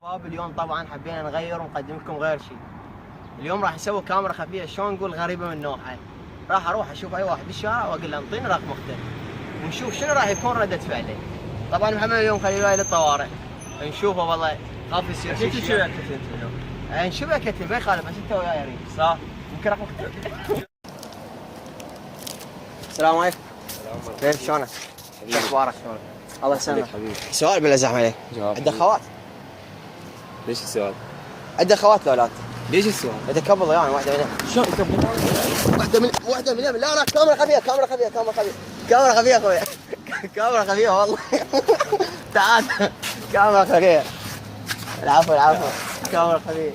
شباب اليوم طبعا حبينا نغير ونقدم لكم غير شيء. اليوم راح نسوي كاميرا خفيه، شلون نقول غريبه من نوعها. راح اروح اشوف اي واحد بالشارع واقول له انطيني رقم مختلف ونشوف شنو راح يكون رده فعله. طبعا محمد اليوم خلي بالي للطوارئ نشوفه والله خاف يصير شيء. شو شبكت انت اليوم؟ انشبكت ما يخالف بس انت وياي ريت صح؟ يمكن رقم مختلف. السلام عليكم. كيف شلونك؟ شو اخبارك شلونك؟ الله يسلمك حبيبي. سؤال بالله زحمه عليك. عندك خوات؟ ليش السؤال؟ عندك خوات لو لا؟ ليش السؤال؟ انت كبل يعني واحده منهم. شلون كبل؟ واحده منهم لا كاميرا خفيه كاميرا خفيه كاميرا خفيه كاميرا خفيه اخوي. كاميرا خفيه والله. تعال كاميرا خفيه. العفو كاميرا خفيه.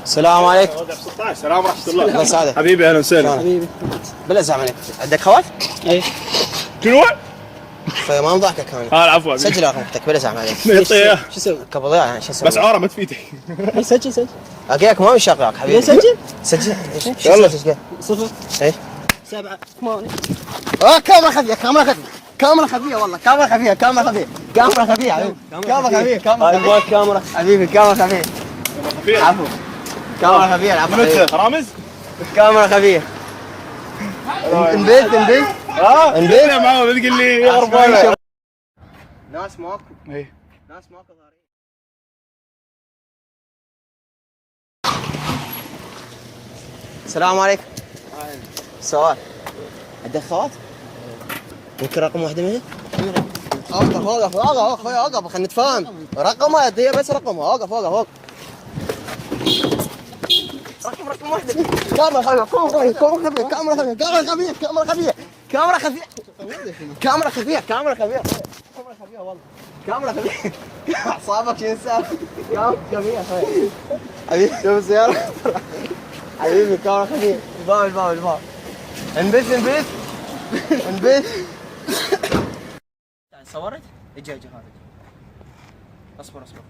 السلام عليكم. 16 السلام ورحمه الله. الله يسعدك حبيبي اهلا وسهلا. حبيبي بالله زعم عليك. عندك خوات؟ اي شنو؟ طيب ما نضحكك كمان. العفو سجل رقمك بالله زعم عليك. شو اسوي؟ قبل يعني شو اسوي؟ بس عاره ما تفيدك. سجل اقيك ما مشغلك حبيبي. سجل يلا. سجل 0 ايه 7 8 كاميرا خفيه والله كاميرا خفيه حبيبي كاميرا خفيه حبيبي كاميرا خفيه عفو كاميرا خفيه العفو رامز كاميرا خفيه انبيت يا معود تقول لي غربانه ناس ماكو اي ناس ماكو ضارين. السلام عليكم. سؤال عندك خوات؟ ممكن رقم واحدة منها؟ اوقف خلينا نتفاهم. رقمها هي بس رقمها اوقف رقم واحدة. كاميرا خفية والله كاميرا خفية. اعصابك شو ينسى؟ كاميرا خفية حبيبي شوف السيارة حبيبي كاميرا خفية. الباب انبث صورت؟ اجي هذا اصبر السلام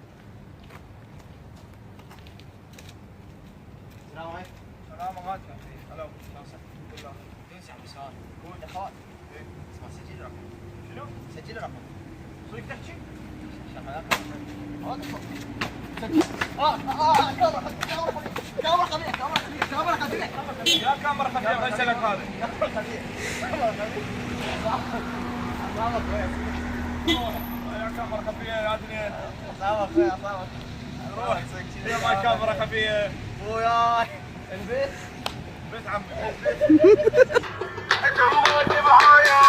عليكم. سلام عليكم. هلا تنسى بسؤال هو الاخوات اسمع سجل رقم. شنو؟ سجل رقم صدق تحكي؟ كاميرا خفية يا كاميرا خفيه فشلك هذا. يا كاميرا خفيه يا دنيا. روح يا ما كاميرا خفيه وياي البيت بيت عمي. انت موتي معايا